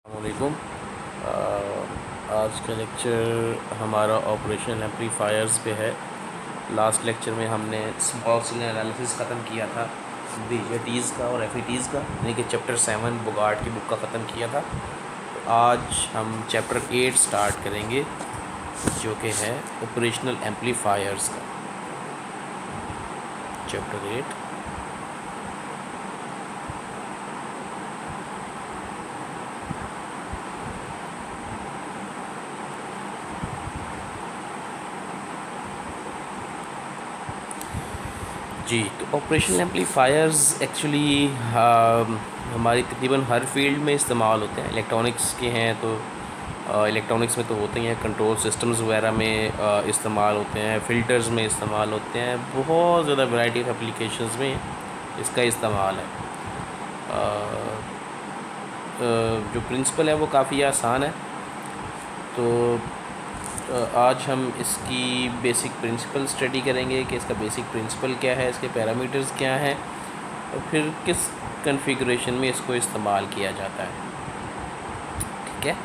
वालेकुम। आज का लेक्चर हमारा ऑपरेशनल एम्पलीफायर्स पे है। लास्ट लेक्चर में हमने स्मॉल सिग्नल एनालिसिस ख़त्म किया था, बीजेटीज़ का और एफईटीज़ का, यानी कि चैप्टर 7 बुगार्ड की बुक का ख़त्म किया था। तो आज हम चैप्टर 8 स्टार्ट करेंगे, जो कि है ऑपरेशनल एम्पलीफायर्स का चैप्टर 8। जी, तो ऑपरेशनल एम्पलीफायर्स एक्चुअली हमारी तकरीबन हर फील्ड में इस्तेमाल होते हैं। इलेक्ट्रॉनिक्स के हैं तो इलेक्ट्रॉनिक्स में तो होते ही हैं, कंट्रोल सिस्टम्स वगैरह में इस्तेमाल होते हैं, फ़िल्टर्स में इस्तेमाल होते हैं, बहुत ज़्यादा वैरायटी ऑफ एप्लीकेशंस में इसका इस्तेमाल है। जो प्रिंसिपल है वो काफ़ी आसान है। तो आज हम इसकी बेसिक प्रिंसिपल स्टडी करेंगे कि इसका बेसिक प्रिंसिपल क्या है, इसके पैरामीटर्स क्या हैं और फिर किस कॉन्फ़िगरेशन में इसको इस्तेमाल किया जाता है। ठीक है,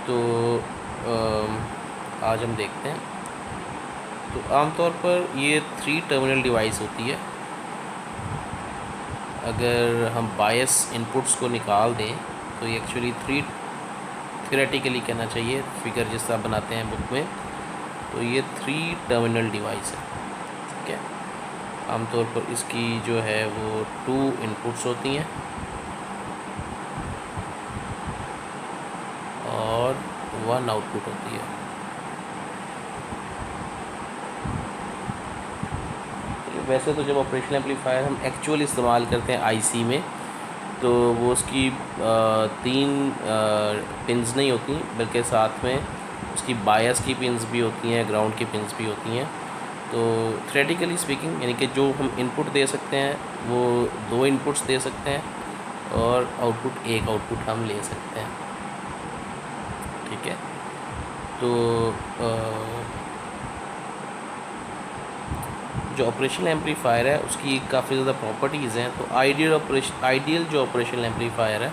तो आज हम देखते हैं। तो आमतौर पर ये 3 टर्मिनल डिवाइस होती है। अगर हम बायस इनपुट्स को निकाल दें तो ये एक्चुअली 3 थ्योरेटिकली कहना चाहिए, फिगर जिस तरह बनाते हैं बुक में, तो ये 3 टर्मिनल डिवाइस है। ठीक है, आमतौर पर इसकी जो है वो 2 इनपुट्स होती हैं और 1 आउटपुट होती है। वैसे तो जब ऑपरेशनल एम्पलीफायर हम एक्चुअल इस्तेमाल करते हैं आईसी में, तो वो उसकी 3 पिन्स नहीं होती, बल्कि साथ में उसकी बायस की पिन्स भी होती हैं, ग्राउंड की पिन्स भी होती हैं। तो थ्योरेटिकली स्पीकिंग, यानी कि जो हम इनपुट दे सकते हैं वो 2 इनपुट्स दे सकते हैं और आउटपुट 1 आउटपुट हम ले सकते हैं। ठीक है, तो जो ऑपरेशनल एम्पलीफायर है उसकी काफ़ी ज़्यादा प्रॉपर्टीज़ हैं। तो आइडियल जो ऑपरेशनल एम्पलीफायर है,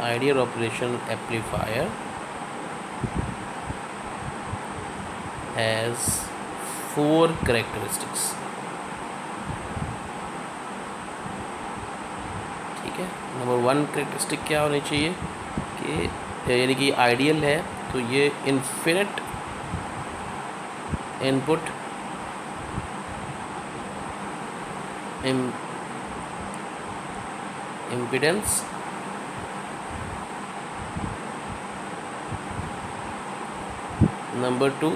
ideal operational amplifier has 4 characteristics. ठीक है, नंबर 1 कैरेक्टरिस्टिक क्या होनी चाहिए कि यानी कि आइडियल है तो ये infinite input impedance number 2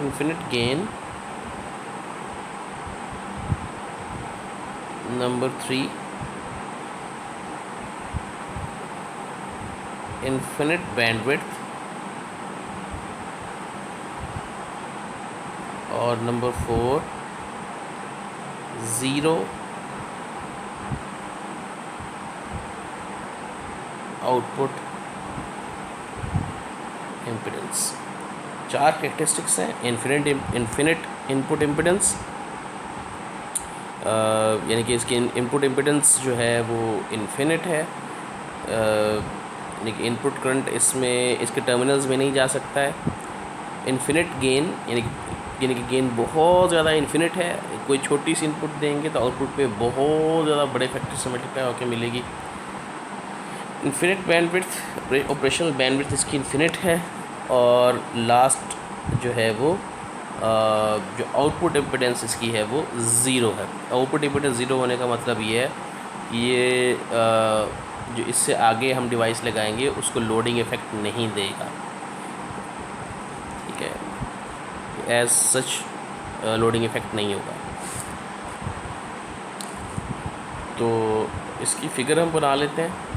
infinite gain, number 3 infinite bandwidth, और number 4 zero output impedance. 4 characteristics हैं। इन्फिनिट इनपुट इम्पीडेंस, यानी कि इसकी इनपुट इम्पीडेंस जो है वो इन्फिनिट है, यानी कि इनपुट करंट इसमें इसके टर्मिनल्स में नहीं जा सकता है। इन्फिनिट गेन, यानी कि गेन बहुत ज़्यादा इन्फिनिट है, कोई छोटी सी इनपुट देंगे तो आउटपुट पे बहुत ज़्यादा बड़े फैक्टर से मल्टीप्लाई होकर मिलेगी। इन्फिनिट बैंडविड्थ, ऑपरेशनल बैंडविड्थ इसकी इन्फिनिट है। और लास्ट जो है वो जो आउटपुट इम्पीडेंस इसकी है वो ज़ीरो है। आउटपुट इम्पीडेंस ज़ीरो होने का मतलब ये है कि ये जो इससे आगे हम डिवाइस लगाएंगे उसको लोडिंग इफ़ेक्ट नहीं देगा। ठीक है, एज सच लोडिंग इफ़ेक्ट नहीं होगा। तो इसकी फ़िगर हम बना लेते हैं।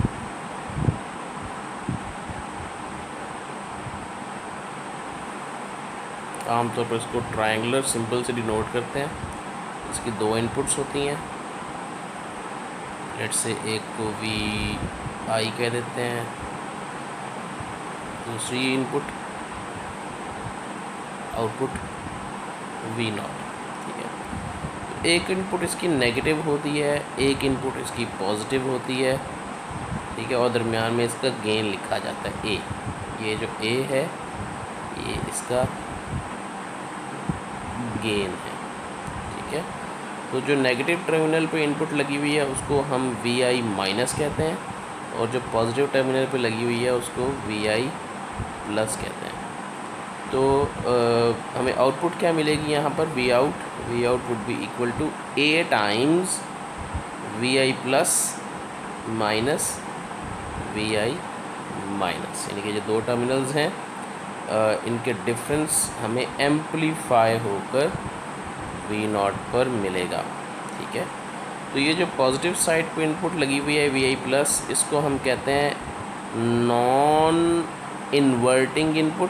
आमतौर पर इसको ट्रायंगुलर सिंबल से डिनोट करते हैं। इसकी 2 इनपुट्स होती हैं। लेट्स से एक को वी आई कह देते हैं, दूसरी इनपुट आउटपुट वी नॉट। ठीक है, एक इनपुट इसकी नेगेटिव होती है, एक इनपुट इसकी पॉजिटिव होती है, ठीक है, और दरमियान में इसका गेन लिखा जाता है ए। ये जो ए है ये इसका गेन है, ठीक है। तो जो नेगेटिव टर्मिनल पे इनपुट लगी हुई है उसको हम वी आई माइनस कहते हैं, और जो पॉजिटिव टर्मिनल पे लगी हुई है उसको वी आई प्लस कहते हैं। तो हमें आउटपुट क्या मिलेगी यहाँ पर, V out would be equal to A times V I plus minus V I minus, यानी कि जो दो टर्मिनल्स हैं इनके डिफरेंस हमें एम्पलीफाई होकर वी नॉट पर मिलेगा, ठीक है। तो ये जो पॉजिटिव साइड पे इनपुट लगी हुई है वी आई प्लस, इसको हम कहते हैं नॉन इन्वर्टिंग इनपुट,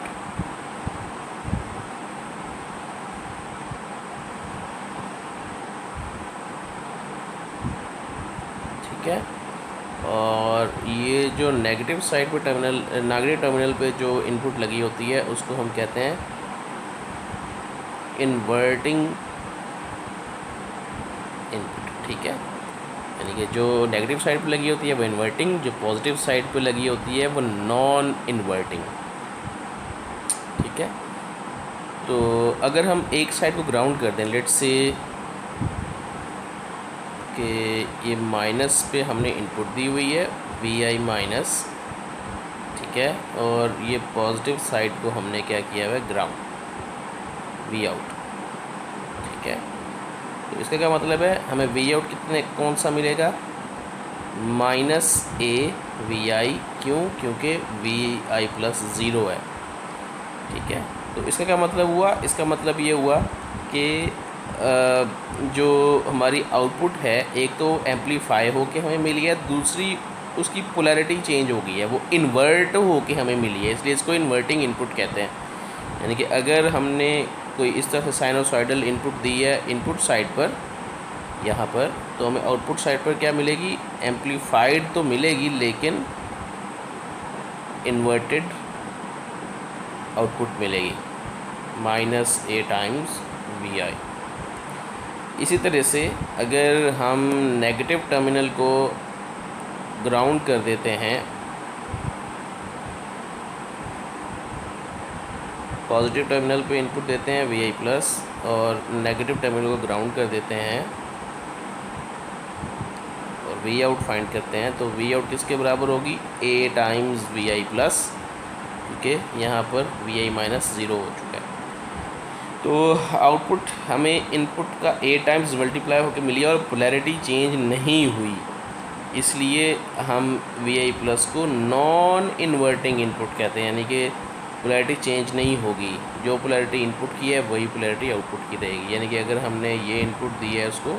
ठीक है। और ये जो नेगेटिव साइड पे नेगेटिव टर्मिनल पे जो इनपुट लगी होती है उसको हम कहते हैं इन्वर्टिंग इनपुट, ठीक है। यानी कि जो नेगेटिव साइड पे लगी होती है वो इन्वर्टिंग, जो पॉजिटिव साइड पे लगी होती है वो नॉन इन्वर्टिंग, ठीक है। तो अगर हम एक साइड को ग्राउंड कर दें, लेट्स से कि ये माइनस पे हमने इनपुट दी हुई है वी आई माइनस, ठीक है, और ये पॉजिटिव साइड को हमने क्या किया हुआ है ग्राउंड वी आउट, ठीक है। तो इसका क्या मतलब है, हमें वी आउट कौन सा मिलेगा, माइनस ए वी आई, क्यों, क्योंकि वी आई प्लस ज़ीरो है, ठीक है। तो इसका क्या मतलब हुआ, इसका मतलब ये हुआ कि जो हमारी आउटपुट है एक तो एम्पलीफाई होके हमें मिली है, दूसरी उसकी पोलैरिटी चेंज हो गई है, वो इन्वर्ट होके हमें मिली है, इसलिए इसको इन्वर्टिंग इनपुट कहते हैं। यानी कि अगर हमने कोई इस तरह से साइनोसॉइडल इनपुट दी है इनपुट साइड पर यहाँ पर, तो हमें आउटपुट साइड पर क्या मिलेगी, एम्पलीफाइड तो मिलेगी लेकिन इन्वर्टेड आउटपुट मिलेगी, माइनस ए टाइम्स वी आई। इसी तरह से अगर हम नेगेटिव टर्मिनल को ग्राउंड कर देते हैं, पॉजिटिव टर्मिनल पे इनपुट देते हैं वी आई प्लस और नेगेटिव टर्मिनल को ग्राउंड कर देते हैं और वी आउट फाइंड करते हैं, तो वी आउट किसके बराबर होगी, ए टाइम्स वी आई प्लस, क्योंकि यहाँ पर वी आई माइनस ज़ीरो हो चुका है। तो आउटपुट हमें इनपुट का ए टाइम्स मल्टीप्लाई होकर मिली और पोलैरिटी चेंज नहीं हुई, इसलिए हम वी आई प्लस को नॉन इन्वर्टिंग इनपुट कहते हैं, यानी कि पोलैरिटी चेंज नहीं होगी, जो पोलैरिटी इनपुट की है वही पोलैरिटी आउटपुट की रहेगी। यानी कि अगर हमने ये इनपुट दी है उसको,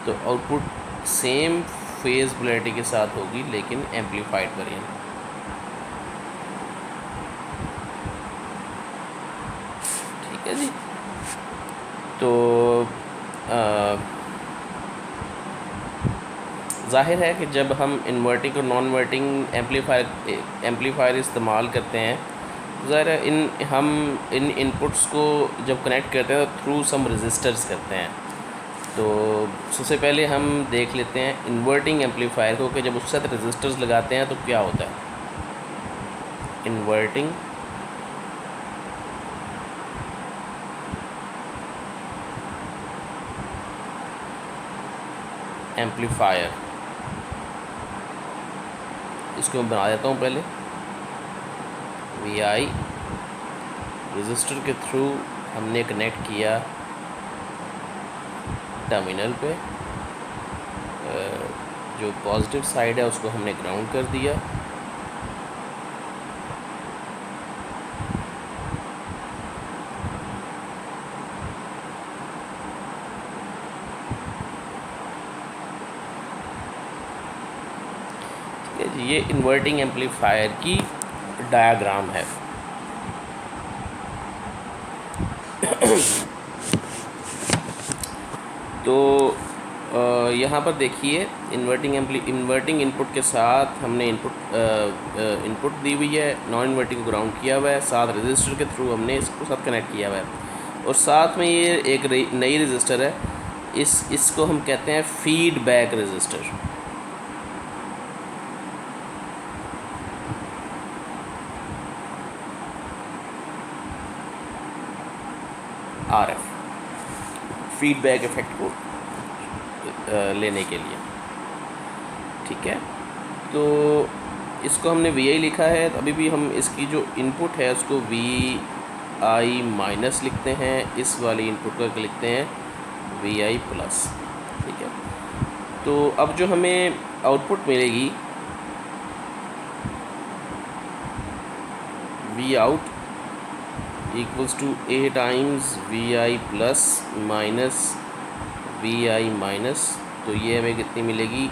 तो आउटपुट सेम फेज़ पोलैरिटी के साथ होगी लेकिन एम्पलीफाइड वेरिएंट, ठीक है जी। तो ज़ाहिर है कि जब हम इन्वर्टिंग और नॉन इन्वर्टिंग एम्पलीफायर इस्तेमाल करते हैं, ज़ाहिर है हम इन इनपुट्स को जब कनेक्ट करते हैं तो थ्रू सम रेजिस्टर्स करते हैं। तो सबसे पहले हम देख लेते हैं इन्वर्टिंग एम्पलीफायर को कि जब उसके साथ रेजिस्टर्स लगाते हैं तो क्या होता है। इन्वर्टिंग एम्पलीफायर, इसको मैं बना देता हूँ पहले, वी आई रजिस्टर के थ्रू हमने कनेक्ट किया टर्मिनल पे, जो पॉजिटिव साइड है उसको हमने ग्राउंड कर दिया, ये इन्वर्टिंग एम्पलीफायर की डायग्राम है। तो यहाँ पर देखिए इन्वर्टिंग इनपुट के साथ हमने इनपुट दी हुई है, नॉन इन्वर्टिंग को ग्राउंड किया हुआ है, साथ रजिस्टर के थ्रू हमने इसको साथ कनेक्ट किया हुआ है, और साथ में ये एक नई रजिस्टर है, इसको हम कहते हैं feedback resistor. RF feedback effect को लेने के लिए, ठीक है। तो इसको हमने VI लिखा है, तो अभी भी हम इसकी जो इनपुट है उसको VI माइनस लिखते हैं, इस वाली इनपुट को लिखते हैं VI प्लस, ठीक है। तो अब जो हमें आउटपुट मिलेगी V out equals to A times VI plus minus VI minus, तो ये हमें कितनी मिलेगी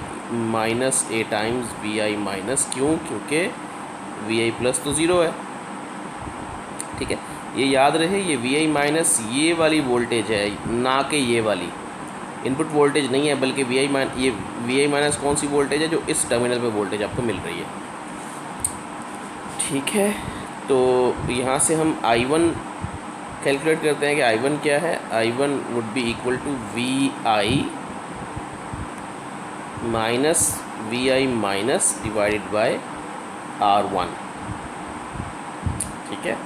minus A times VI minus, क्यों? क्योंकि VI प्लस तो ज़ीरो है, ठीक है। ये याद रहे, ये VI माइनस ये वाली वोल्टेज है, ना कि ये वाली इनपुट वोल्टेज नहीं है, बल्कि ये VI माइनस कौन सी वोल्टेज है? जो इस टर्मिनल पे वोल्टेज आपको मिल रही है, ठीक है। तो यहाँ से हम I1 कैलकुलेट करते हैं कि I1 क्या है। I1 would be equal to VI minus VI minus divided by R1, ठीक है।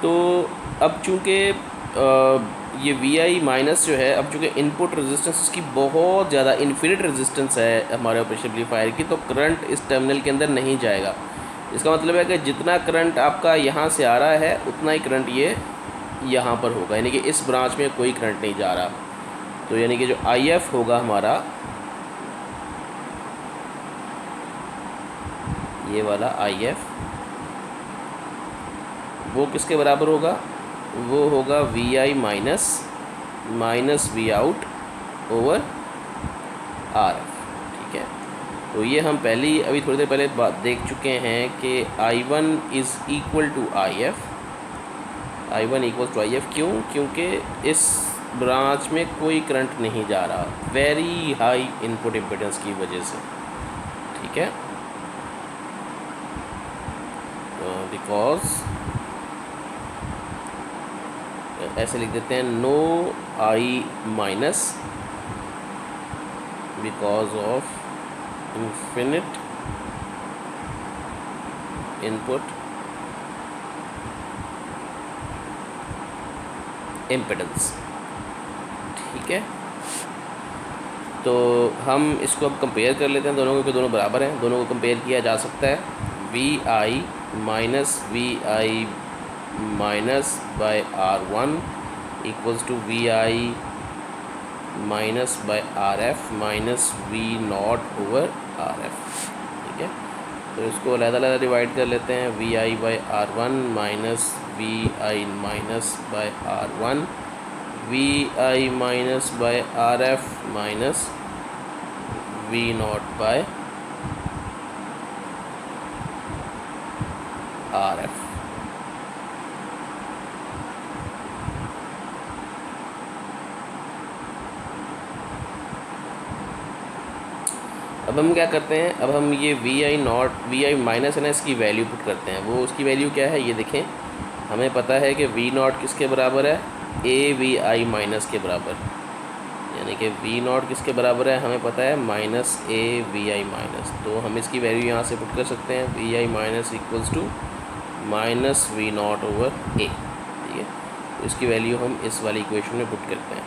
तो अब चूँकि ये VI माइनस जो है, अब चूँकि इनपुट रेजिस्टेंस उसकी बहुत ज़्यादा इन्फिनिट रेजिस्टेंस है हमारे ऑपरेशन एम्पलीफायर की, तो करंट इस टर्मिनल के अंदर नहीं जाएगा। इसका मतलब है कि जितना करंट आपका यहाँ से आ रहा है उतना ही करंट ये यहाँ पर होगा, यानी कि इस ब्रांच में कोई करंट नहीं जा रहा। तो यानी कि जो IF होगा हमारा, ये वाला IF, वो किसके बराबर होगा? वो होगा VI minus V out over RF, ठीक है। तो ये हम अभी थोड़ी देर पहले बात देख चुके हैं कि I1 is equal to IF, I1 equal to IF, क्यों? क्योंकि इस ब्रांच में कोई करंट नहीं जा रहा, वेरी हाई इनपुट इम्पीडेंस की वजह से, ठीक है। बिकॉज ऐसे लिख देते हैं, no I minus because of infinite input impedance, ठीक है। तो हम इसको अब कंपेयर कर लेते हैं दोनों को, कि दोनों बराबर हैं, दोनों को कंपेयर किया जा सकता है। VI minus VI minus by R1 equals to VI minus by RF minus V not over RF, ठीक है। तो इसको अलग-अलग डिवाइड कर लेते हैं। VI by R1 minus VI minus by R1, VI minus by RF minus V not by RF। अब हम क्या करते हैं, अब हम ये VI माइनस है ना, इसकी वैल्यू पुट करते हैं। वो उसकी वैल्यू क्या है ये देखें, हमें पता है कि V नॉट किसके बराबर है? AVI माइनस के बराबर, यानी कि V नॉट किसके बराबर है? हमें पता है माइनस AVI माइनस। तो हम इसकी वैल्यू यहाँ से पुट कर सकते हैं, VI minus equals to minus V not over A, ठीक है। तो इसकी वैल्यू हम इस वाली इक्वेशन में पुट करते हैं,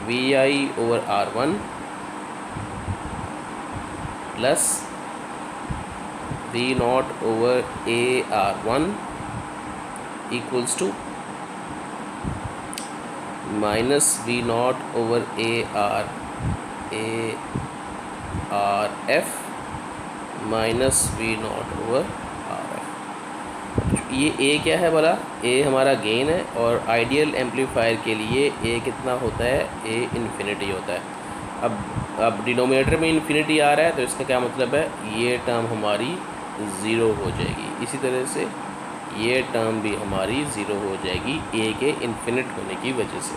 VI over R1 plus V not over AR1 equals to minus V not over ARF minus V not over RF। ये A क्या है बोला? A हमारा गेन है, और आइडियल एम्पलीफायर के लिए A कितना होता है? A इन्फिनिटी होता है। अब डिनोमिनेटर में इन्फिनिटी आ रहा है, तो इसका क्या मतलब है? ये टर्म हमारी ज़ीरो हो जाएगी। इसी तरह से ये टर्म भी हमारी ज़ीरो हो जाएगी A के इन्फिनिट होने की वजह से।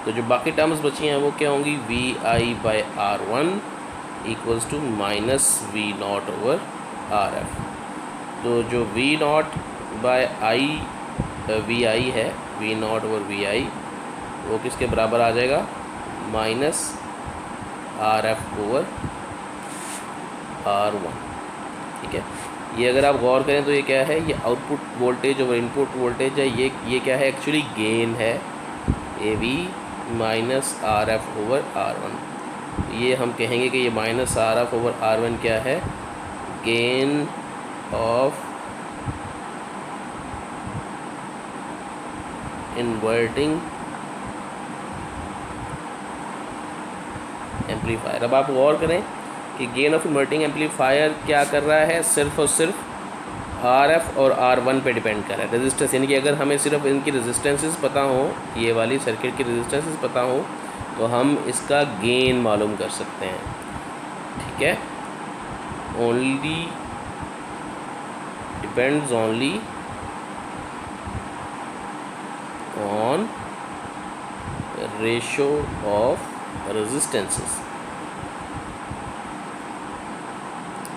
तो जो बाकी टर्म्स बची हैं वो क्या होंगी? VI by R1 equals to minus V not over RF। तो जो V नॉट बाय VI है, V नॉट ओवर VI, वो किसके बराबर आ जाएगा? माइनस RF/R1, ठीक है। ये अगर आप गौर करें तो ये क्या है, ये आउटपुट वोल्टेज और इनपुट वोल्टेज है, ये क्या है, एक्चुअली गेन है AV माइनस RF/R1। ये हम कहेंगे कि ये माइनस RF/R1 क्या है, गेन ऑफ इन्वर्टिंग एम्पलीफायर। अब आप गौर करें कि गेन ऑफ इन्वर्टिंग एम्पलीफायर क्या कर रहा है, सिर्फ और सिर्फ RF और R1 पे डिपेंड कर रहा है, रेजिस्टेंस। यानी कि अगर हमें सिर्फ इनकी रेजिस्टेंसेस पता हो, ये वाली सर्किट की रेजिस्टेंसेस पता हो, तो हम इसका गेन मालूम कर सकते हैं, ठीक है। Only depends only on ratio of resistances,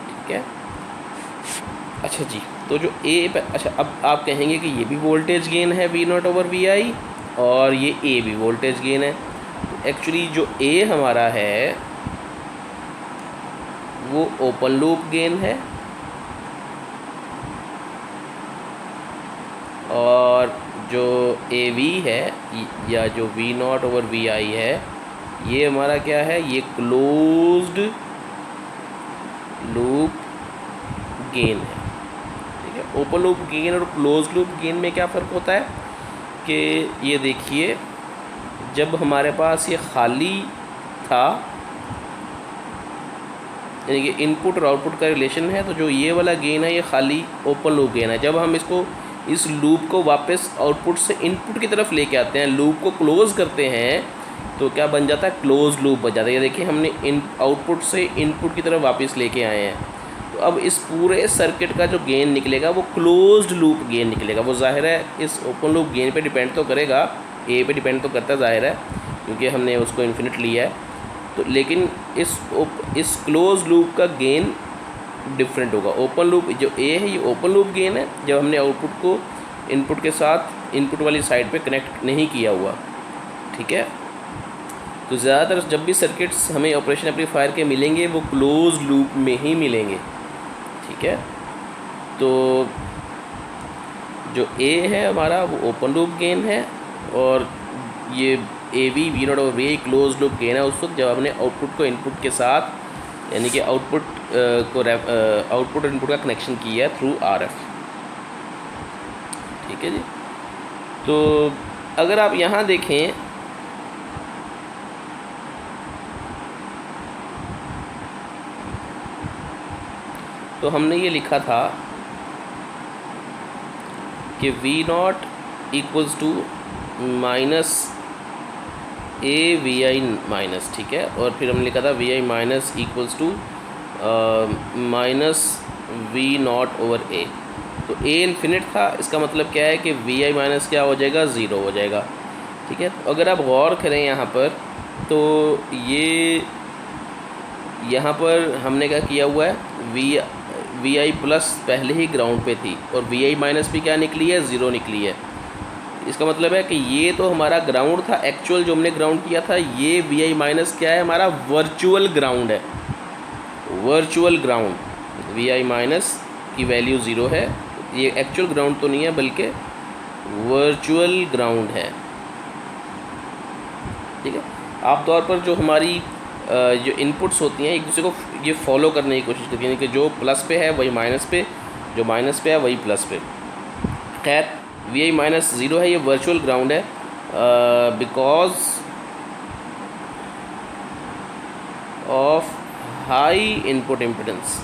ठीक है। अच्छा जी, तो जो अच्छा अब आप कहेंगे कि ये भी वोल्टेज गेन है V0/Vi और ये A भी वोल्टेज गेन है। तो एक्चुअली जो A हमारा है वो ओपन लूप गेन है और जो AV है या जो V0/Vi है, ये हमारा क्या है, ये क्लोज्ड लूप गेन है, ठीक है। ओपन लूप गेन और क्लोज लूप गेन में क्या फ़र्क होता है कि ये देखिए, जब हमारे पास ये खाली था, यानी कि इनपुट और आउटपुट का रिलेशन है, तो जो ये वाला गेन है ये खाली ओपन लूप गेन है। जब हम इस लूप को वापस आउटपुट से इनपुट की तरफ लेके आते हैं, लूप को क्लोज़ करते हैं, तो क्या बन जाता है, क्लोज लूप बन जाता है। ये देखिए, हमने आउटपुट से इनपुट की तरफ वापस लेके आए हैं, तो अब इस पूरे सर्किट का जो गेन निकलेगा वो क्लोज्ड लूप गेन निकलेगा। वो जाहिर है इस ओपन लूप गेन पे डिपेंड तो करेगा, ए पे डिपेंड तो करता है जाहिर है, क्योंकि हमने उसको इन्फिनिट लिया है। तो लेकिन इस क्लोज लूप का गेन डिफरेंट होगा। ओपन लूप जो ए है ये ओपन लूप गेन है, जब हमने आउटपुट को इनपुट के साथ इनपुट वाली साइड पे कनेक्ट नहीं किया हुआ, ठीक है। तो ज़्यादातर जब भी सर्किट्स हमें ऑपरेशन एम्पलीफायर के मिलेंगे वो क्लोज लूप में ही मिलेंगे, ठीक है। तो जो ए है हमारा वो ओपन लूप गेन है और ये AV V0/Vi close loop gain है उस वक्त जब हमने आउटपुट को इनपुट के साथ, यानी कि आउटपुट और इनपुट का कनेक्शन किया है थ्रू RF, ठीक है जी। तो अगर आप यहाँ देखें तो हमने ये लिखा था कि V0 equals to minus AVi minus, ठीक है। और फिर हमने लिखा था Vi minus equals to minus V0/A। तो A इन्फिनिट था, इसका मतलब क्या है कि Vi माइनस क्या हो जाएगा, ज़ीरो हो जाएगा, ठीक है। तो अगर आप गौर करें यहाँ पर, तो ये यहाँ पर हमने क्या किया हुआ है, Vi प्लस पहले ही ग्राउंड पे थी और Vi माइनस भी क्या निकली है, ज़ीरो निकली है। इसका मतलब है कि ये तो हमारा ग्राउंड था, एक्चुअल जो हमने ग्राउंड किया था, ये Vi माइनस क्या है, हमारा वर्चुअल ग्राउंड है, वर्चुअल ग्राउंड। Vi माइनस की वैल्यू ज़ीरो है, ये एक्चुअल ग्राउंड तो नहीं है बल्कि वर्चुअल ग्राउंड है, ठीक है। आम तौर पर जो हमारी जो इनपुट्स होती हैं एक दूसरे को ये फॉलो करने की कोशिश करती हैं कि जो प्लस पे है वही माइनस पे, जो माइनस पे है वही प्लस पे। खैर Vi माइनस ज़ीरो है, ये वर्चुअल ग्राउंड है because of high input impedance.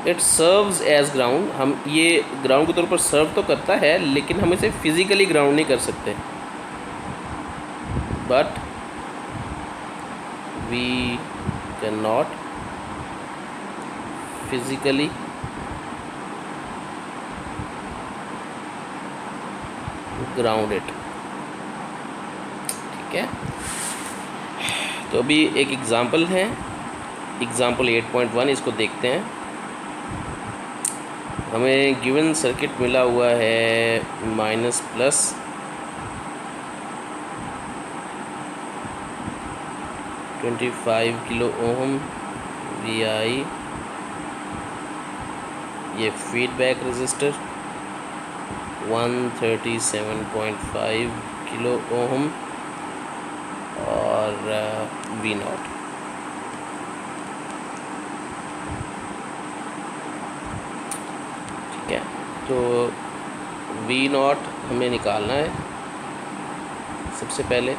It serves as ground, हम ये ग्राउंड के तौर पर सर्व तो करता है लेकिन हम इसे फिज़िकली ग्राउंड नहीं कर सकते, but we can not physically ground it, ठीक है। तो अभी एक एग्ज़ाम्पल है, एग्ज़ाम्पल 8.1, इसको देखते हैं। हमें गिवन सर्किट मिला हुआ है minus plus 25 kilo ohm VI, ये फीडबैक रजिस्टर 137.5 किलो ओम और V नॉट। ठीक है, तो V नॉट हमें निकालना है सबसे पहले।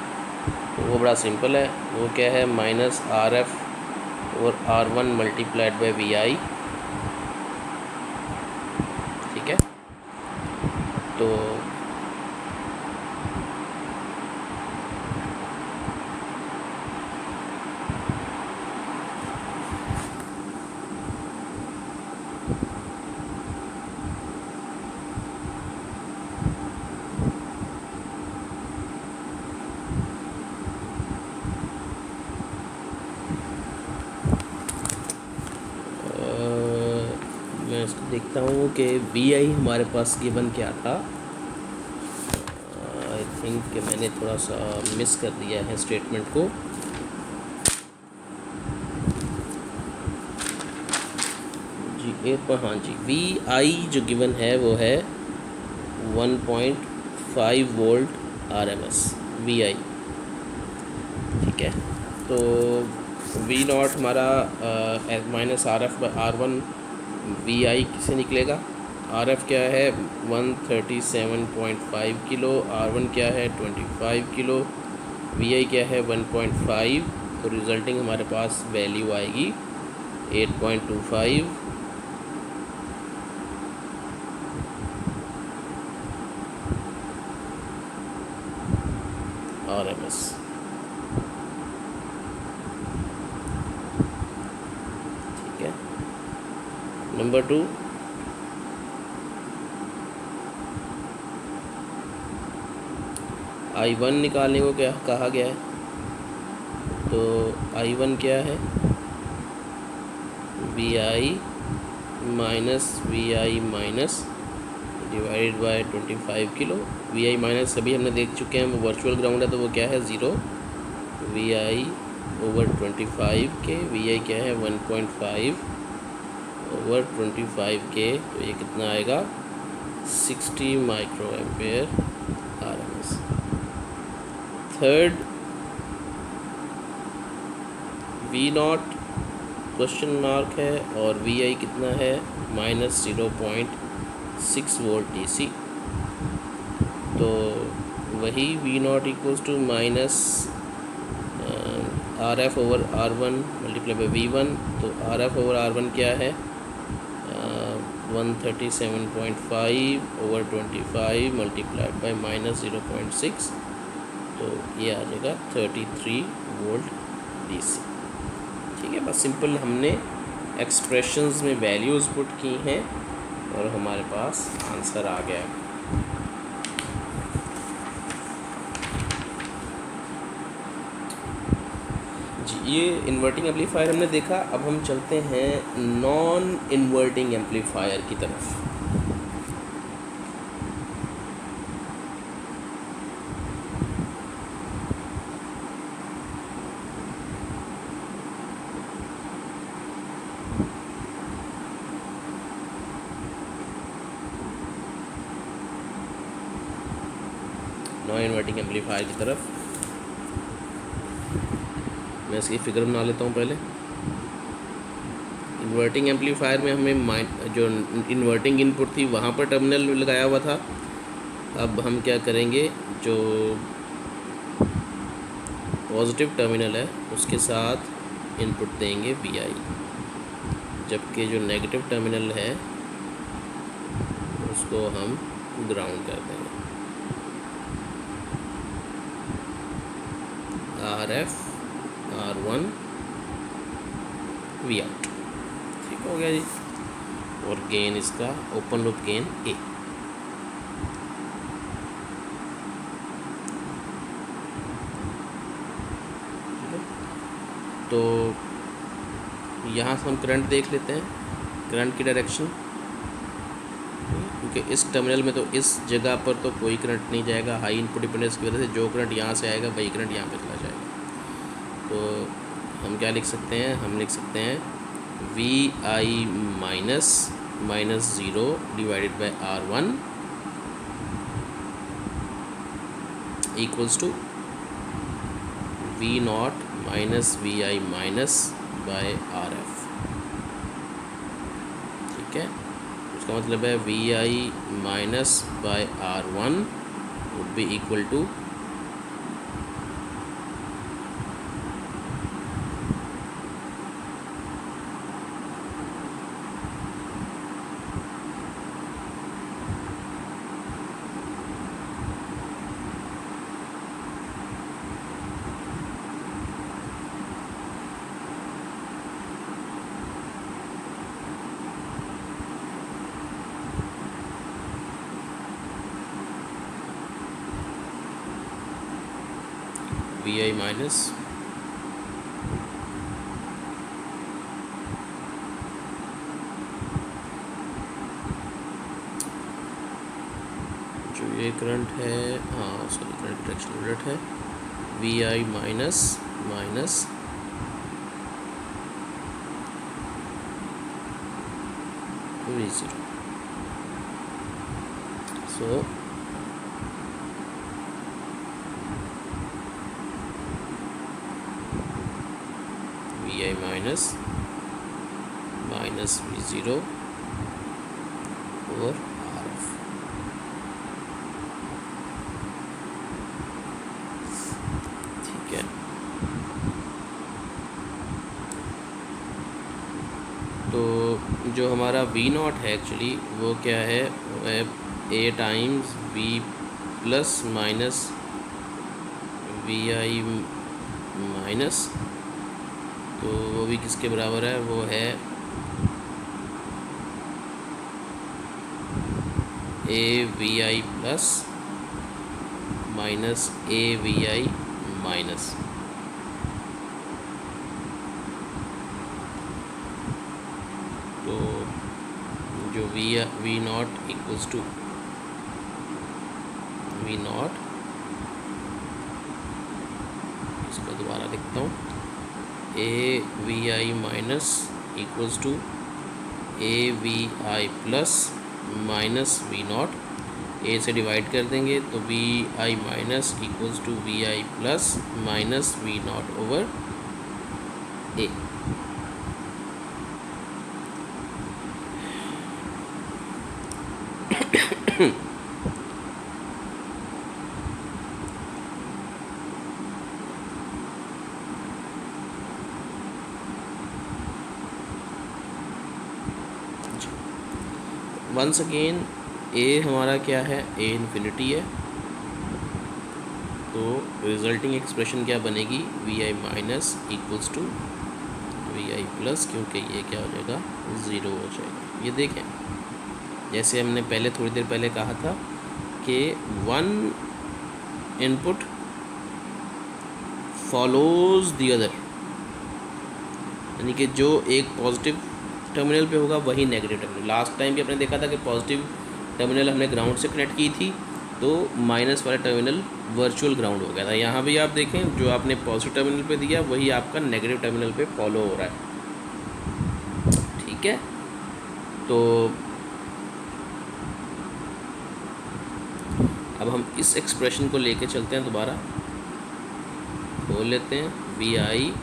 तो वो बड़ा सिंपल है, वो क्या है माइनस RF और R1 मल्टीप्लाइड बाय VI। ठीक है, तो मैं इसको देखता हूँ कि VI हमारे पास गिवन क्या था। आई थिंक कि मैंने थोड़ा सा मिस कर दिया है स्टेटमेंट को। जी हाँ जी, VI जो गिवन है वो है 1.5 वोल्ट RMS VI। ठीक है, तो V नॉट हमारा minus RF by R1 VI किसे निकलेगा। RF क्या है 137.5 किलो, R1 क्या है 25 किलो, VI क्या है 1.5। तो रिजल्टिंग हमारे पास वैल्यू आएगी 8.25 RMS। ठीक है, नंबर 2, I1 निकालने को क्या कहा गया है। तो I1 क्या है VI minus VI minus divided bye 25 kilo. VI minus अभी हमने देख चुके हैं, वो वर्चुअल ग्राउंड है तो वो क्या है 0। VI ओवर 25 के, VI क्या है 1.5 ओवर 25 के, तो ये कितना आएगा 60 micro ampere RMS। Third, V not question mark है और VI कितना है माइनस 0.6 वोल्ट DC। तो वही V not equals to minus RF over R1 multiply by V1। तो RF ओवर R1 क्या है 137.5 ओवर 25 मल्टीप्लाइड बाई माइनस 0.6, तो ये आ जाएगा 33 वोल्ट DC। ठीक है, बस सिंपल हमने एक्सप्रेशंस में वैल्यूज़ पुट की हैं और हमारे पास आंसर आ गया। जी, ये इन्वर्टिंग एम्पलीफायर हमने देखा। अब हम चलते हैं नॉन इन्वर्टिंग एम्पलीफायर की तरफ। नॉन इन्वर्टिंग एम्पलीफायर की तरफ मैं इसकी फिगर बना लेता हूँ पहले। इन्वर्टिंग एम्पलीफायर में हमें जो इन्वर्टिंग इनपुट थी वहाँ पर टर्मिनल लगाया हुआ था। अब हम क्या करेंगे, जो पॉजिटिव टर्मिनल है उसके साथ इनपुट देंगे VI, जबकि जो नेगेटिव टर्मिनल है उसको हम ग्राउंड कर देंगे। RF R1 V out. ठीक हो गया जी। और गेन इसका ओपन लूप गेन A। तो यहाँ से हम करंट देख लेते हैं, करंट की डायरेक्शन क्योंकि इस टर्मिनल में तो इस जगह पर तो कोई करंट नहीं जाएगा, हाई इनपुट इंपेडेंस की वजह से जो करंट यहाँ से आएगा वही करंट यहाँ पे चला जाएगा। तो हम क्या लिख सकते हैं, हम लिख सकते हैं V I minus zero divided by R1 equals to V not minus V I minus by RF। ठीक है, उसका मतलब है V I minus by R1 would be equal to V I minus जो ये करंट है, हाँ सॉरी करंट डायरेक्शन उलट है, V I minus V zero. So V I minus V zero over RF। ठीक है, तो जो हमारा वी नॉट है एक्चुअली वो क्या है, A times V plus minus V I minus, तो वो भी किसके बराबर है, वो है A V I plus minus A V I minus. तो जो V not equals to V not, इसको दोबारा लिखता हूँ, A V I minus equals to A V I plus minus V not, A से डिवाइड कर देंगे तो V I minus equals to V I plus minus V not over A. Once again A हमारा क्या है, ए infinity है, तो resulting expression क्या बनेगी, V I minus equals to V I plus, क्योंकि ये क्या हो जाएगा, ज़ीरो हो जाएगा। ये देखें जैसे हमने पहले थोड़ी देर पहले कहा था कि one input follows the other, यानी कि जो एक पॉजिटिव टर्मिनल पे होगा वही नेगेटिव टर्मिनल। लास्ट टाइम भी आपने देखा था कि पॉजिटिव टर्मिनल हमने ग्राउंड से कनेक्ट की थी तो माइनस वाला टर्मिनल वर्चुअल ग्राउंड हो गया था। यहाँ भी आप देखें जो आपने पॉजिटिव टर्मिनल पे दिया वही आपका नेगेटिव टर्मिनल पे फॉलो हो रहा है। ठीक है, तो अब हम इस एक्सप्रेशन को लेके चलते हैं, दोबारा बोल लेते हैं V I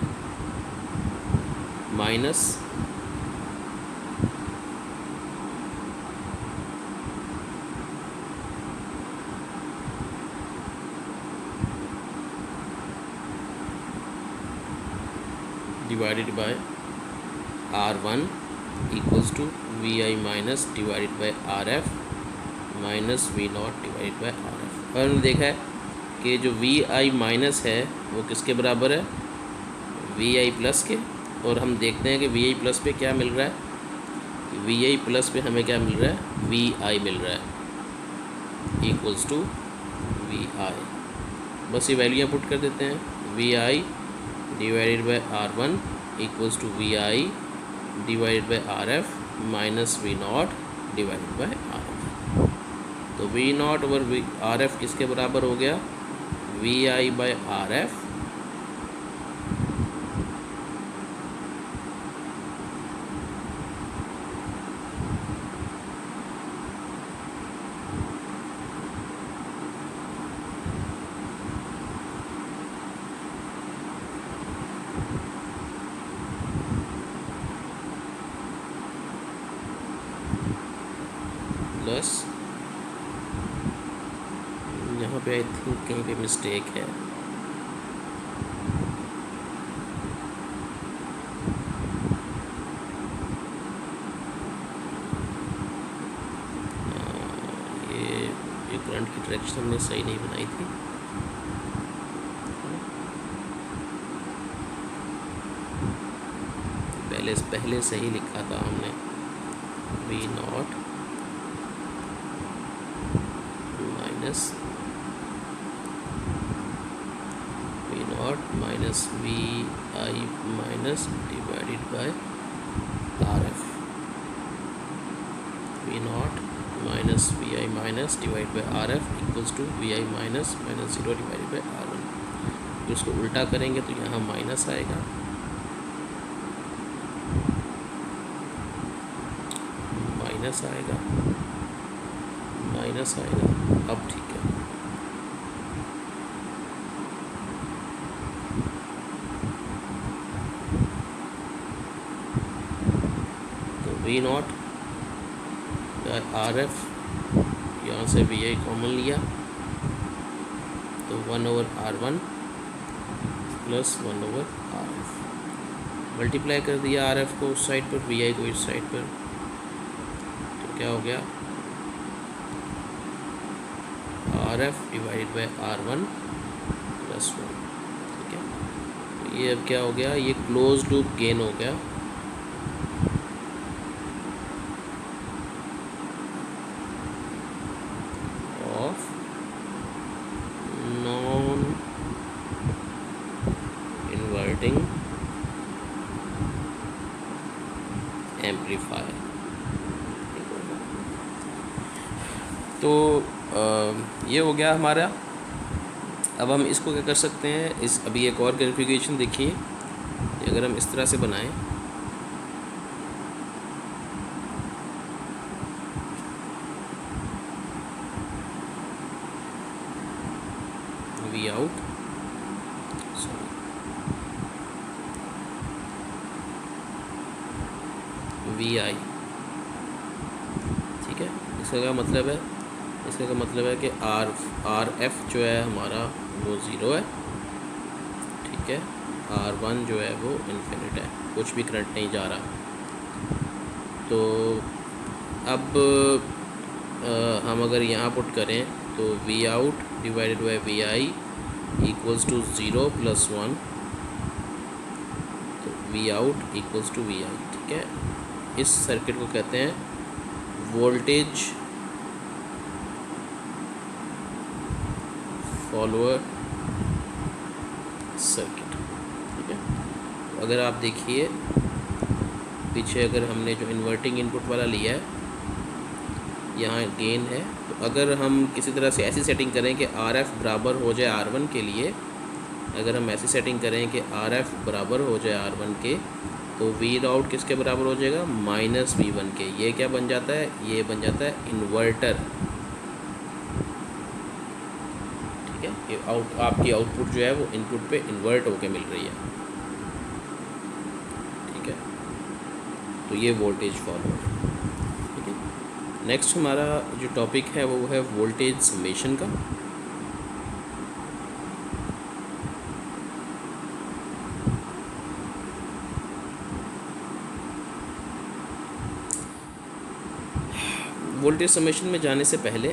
minus divided by R1 equals to V I minus divided by RF minus V not divided by RF। और हमने देखा है कि जो वी आई माइनस है वो किसके बराबर है, वी आई प्लस के, और हम देखते हैं कि वी आई प्लस पे क्या मिल रहा है, वी आई प्लस पे हमें क्या मिल रहा है, वी आई मिल रहा है इक्वल्स टू वी आई। बस ये वैल्यू पुट कर देते हैं, V I divided by R1 equals to V I divided by RF minus V not divided by RF। तो V not over V R F किसके बराबर हो गया, V I by R F plus, यहाँ पे आई थिंक कहीं पे mistake है, ये करंट की डायरेक्शन हमने सही नहीं बनाई थी। पहले सही लिखा था हमने, V not minus V I minus divided by R F, V not minus V I minus divide by R F equals to V I minus minus zero divided by R one. तो इसको उल्टा करेंगे तो यहाँ minus आएगा, minus आएगा, minus आएगा। अब ठीक है, तो वी नॉट आर एफ, यहाँ से वी आई कॉमन लिया तो 1/R1 प्लस 1/RF, मल्टीप्लाई कर दिया आर एफ को उस साइड पर, वी आई को इस साइड पर, तो क्या हो गया, R F divided by R1 plus 1। ठीक है, तो ये अब क्या हो गया, ये क्लोज लूप गेन हो गया, ऑफ नॉन इन्वर्टिंग एम्पलीफायर। तो ये हो गया हमारा। अब हम इसको क्या कर सकते हैं, इस अभी एक और कॉन्फ़िगरेशन देखिए, अगर हम इस तरह से बनाएं, वी आउट वी आई, ठीक है, इसका क्या मतलब है, इसका क्या मतलब है कि आर एफ जो है हमारा वो ज़ीरो है, ठीक है, R1 जो है वो इन्फिनिट है, कुछ भी करंट नहीं जा रहा। तो अब हम अगर यहाँ पुट करें तो V out divided by V I equals to 0 plus 1, तो V out equals to V I. ठीक है, इस सर्किट को कहते हैं वोल्टेज फॉलोअर सर्किट। ठीक है, तो अगर आप देखिए पीछे, अगर हमने जो इन्वर्टिंग इनपुट वाला लिया है, यहाँ गेन है, तो अगर हम किसी तरह से ऐसी सेटिंग करें कि आर एफ बराबर हो जाए R1 के लिए, अगर हम ऐसी सेटिंग करें कि आर एफ बराबर हो जाए R1 के, तो वी आउट किसके बराबर हो जाएगा, माइनस V1 के। ये क्या बन जाता है, ये बन जाता है इन्वर्टर। ठीक है, ये आपकी आउटपुट जो है वो इनपुट पे इन्वर्ट होके मिल रही है। ठीक है, तो ये वोल्टेज फॉलोअर। ठीक है, नेक्स्ट हमारा जो टॉपिक है वो है वोल्टेज समेशन का। वोल्टेज समेशन में जाने से पहले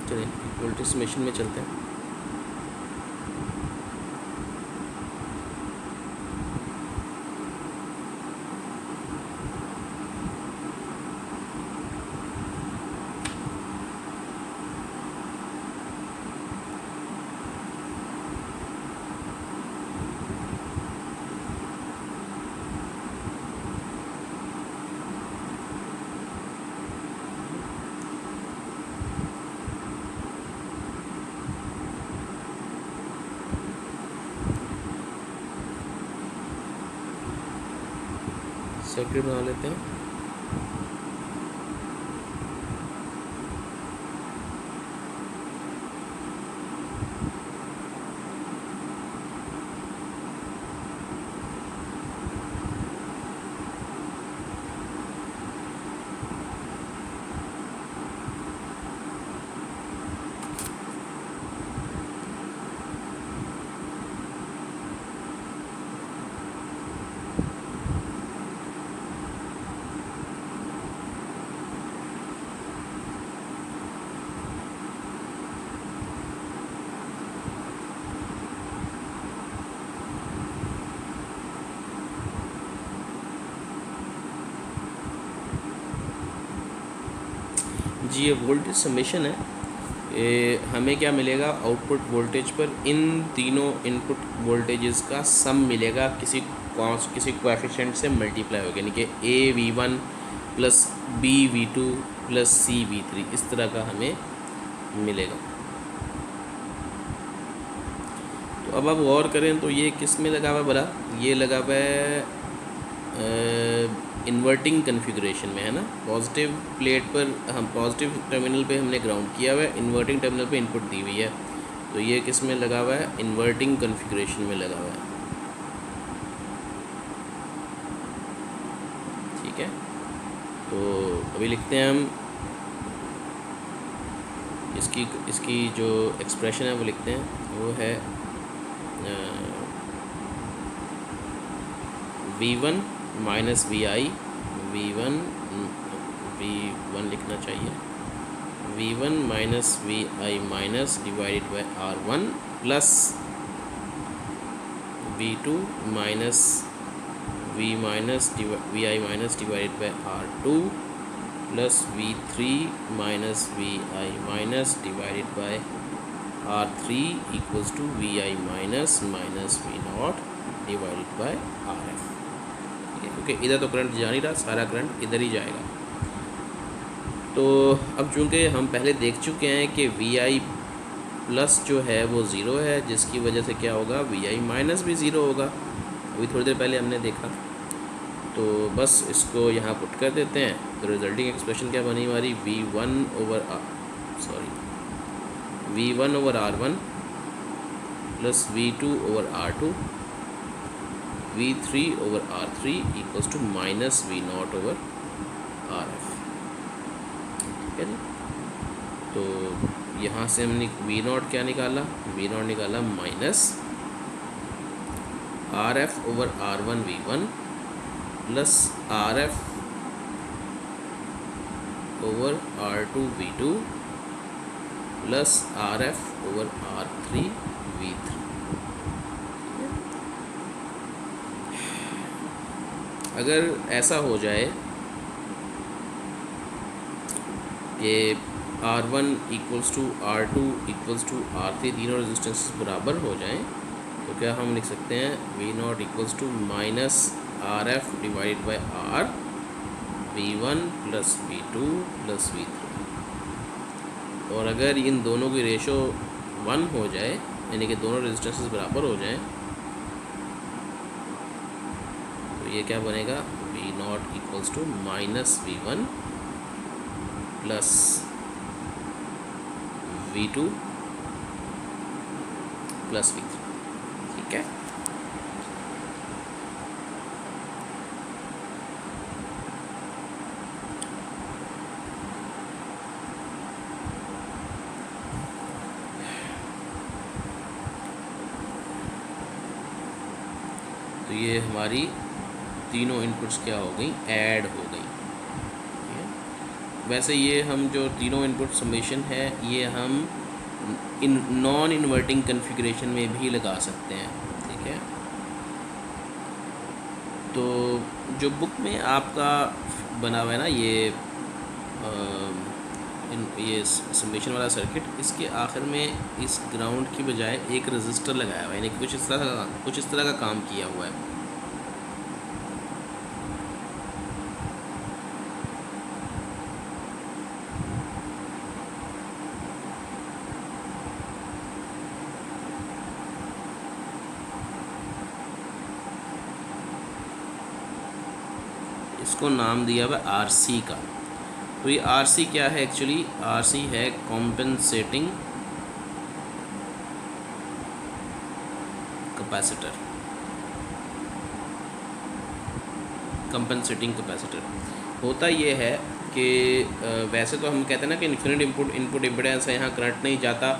चलिए वोल्टेज समेशन में चलते हैं। सर्किट बना लेते हैं। जी ये वोल्टेज समेशन है। हमें क्या मिलेगा, आउटपुट वोल्टेज पर इन तीनों इनपुट वोल्टेजेस का सम मिलेगा किसी कोएफिशिएंट से मल्टीप्लाई होगा, यानी कि A V1 plus B V2 plus C V3, इस तरह का हमें मिलेगा। तो अब आप गौर करें तो ये किस में लगा हुआ है भला, ये लगा हुआ है इन्वर्टिंग कन्फिग्रेशन में, है ना। पॉजिटिव प्लेट पर हम पॉजिटिव टर्मिनल पे हमने ग्राउंड किया हुआ है, इन्वर्टिंग टर्मिनल पे इनपुट दी हुई है, तो ये किस में लगा हुआ है, इन्वर्टिंग कन्फिग्रेशन में लगा हुआ है। ठीक है, तो अभी लिखते हैं हम इसकी जो एक्सप्रेशन है वो लिखते हैं, वो है V1 माइनस VI, V1 लिखना चाहिए, V1 minus VI minus divided by R1 plus V2 minus V minus VI minus divided by R2 plus V3 minus VI minus divided by R3 equals to VI minus minus V0 divided by RF। क्योंकि इधर तो current जा नहीं रहा, सारा current इधर ही जाएगा। तो अब चूँकि हम पहले देख चुके हैं कि VI प्लस जो है वो ज़ीरो है, जिसकी वजह से क्या होगा, VI माइनस भी ज़ीरो होगा। अभी थोड़ी देर पहले हमने देखा, तो बस इसको यहाँ पुट कर देते हैं। तो रिजल्टिंग एक्सप्रेशन क्या बनी हमारी, V1 over R1 plus V2 over R2 V3 over R3 equals to minus V0 over RF। ठीक है जी। तो यहाँ से हमने V0 क्या निकाला, V0 निकाला minus RF over R1 V1 plus RF over R2 V2 plus RF over R3 V3। अगर ऐसा हो जाए कि R1 equals to R2 equals to R3, तीनों रेजिस्टेंसेस बराबर हो जाएं, तो क्या हम लिख सकते हैं, V0 equals to minus RF divided by R V1 plus V2 plus V3। और अगर इन दोनों की रेशो 1 हो जाए, यानी कि दोनों रेजिस्टेंसेस बराबर हो जाएं, ये क्या बनेगा, V0 equals to minus V1 plus V2 plus V3। ठीक है, तो ये हमारी तीनों इनपुट्स क्या हो गई, ऐड हो गई। ठीक है, वैसे ये हम जो तीनों इनपुट समेशन है, ये हम इन नॉन इन्वर्टिंग कन्फिग्रेशन में भी लगा सकते हैं। ठीक है, तो जो बुक में आपका बना हुआ है ना, ये समेशन वाला सर्किट, इसके आखिर में इस ग्राउंड की बजाय एक रजिस्टर लगाया हुआ है, यानी कुछ इस तरह का काम किया हुआ है। इसको नाम दिया हुआ RC का। तो ये RC क्या है एक्चुअली? RC है कॉम्पेंसेटिंग कैपेसिटर। कंपनसेटिंग कैपेसिटर होता ये है कि वैसे तो हम कहते हैं ना कि इन्फिनिट इनपुट इम्पीडेंस है, यहाँ करंट नहीं जाता,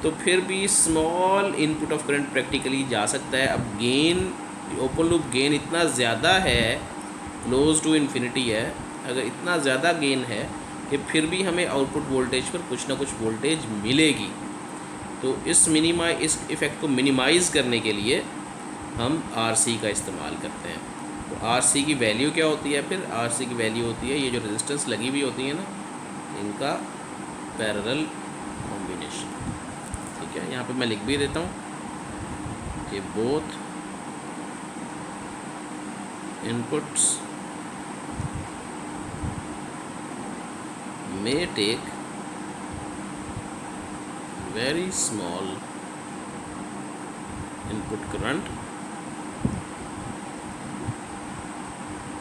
तो फिर भी small input of current practically जा सकता है। अब गेन, ओपन लूप गेन इतना ज़्यादा है, क्लोज टू इन्फिनिटी है, अगर इतना ज़्यादा गेन है कि फिर भी हमें आउटपुट वोल्टेज पर कुछ ना कुछ वोल्टेज मिलेगी। तो इस इफ़ेक्ट को मिनिमाइज़ करने के लिए हम RC का इस्तेमाल करते हैं। तो RC की वैल्यू क्या होती है? फिर RC की वैल्यू होती है ये जो रेजिस्टेंस लगी हुई होती है ना, इनका पैरेलल कॉम्बिनेशन। ठीक है, यहाँ पे मैं लिख भी देता हूँ कि both inputs may take very small input current,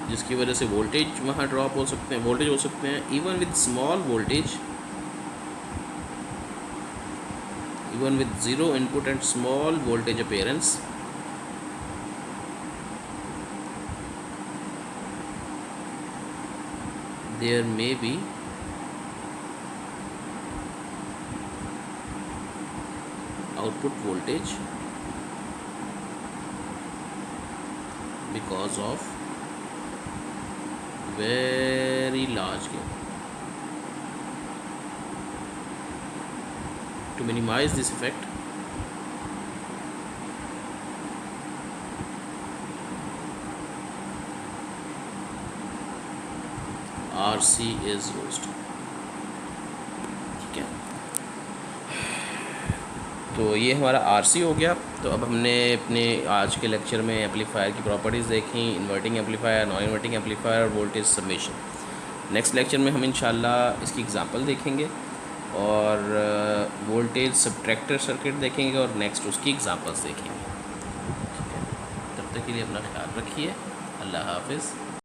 जिसकी वजह से वोल्टेज वहाँ ड्रॉप हो सकते हैं, वोल्टेज हो सकते हैं। Even with small voltage, even with zero input and small voltage appearance, there may be output voltage because of very large gain. To minimize this effect, RC is used। ठीक है, तो ये हमारा RC हो गया। तो अब हमने अपने आज के लेक्चर में एम्पलीफायर की प्रॉपर्टीज़ देखी, inverting amplifier, non inverting amplifier और वोल्टेज सबमिशन। नेक्स्ट लेक्चर में हम इंशाल्लाह इसकी एग्जांपल देखेंगे और वोल्टेज सब्ट्रैक्टर सर्किट देखेंगे और नेक्स्ट उसकी एग्जांपल्स देखेंगे। ठीक है, तब तक के लिए अपना ख्याल रखिए। अल्लाह हाफिज़।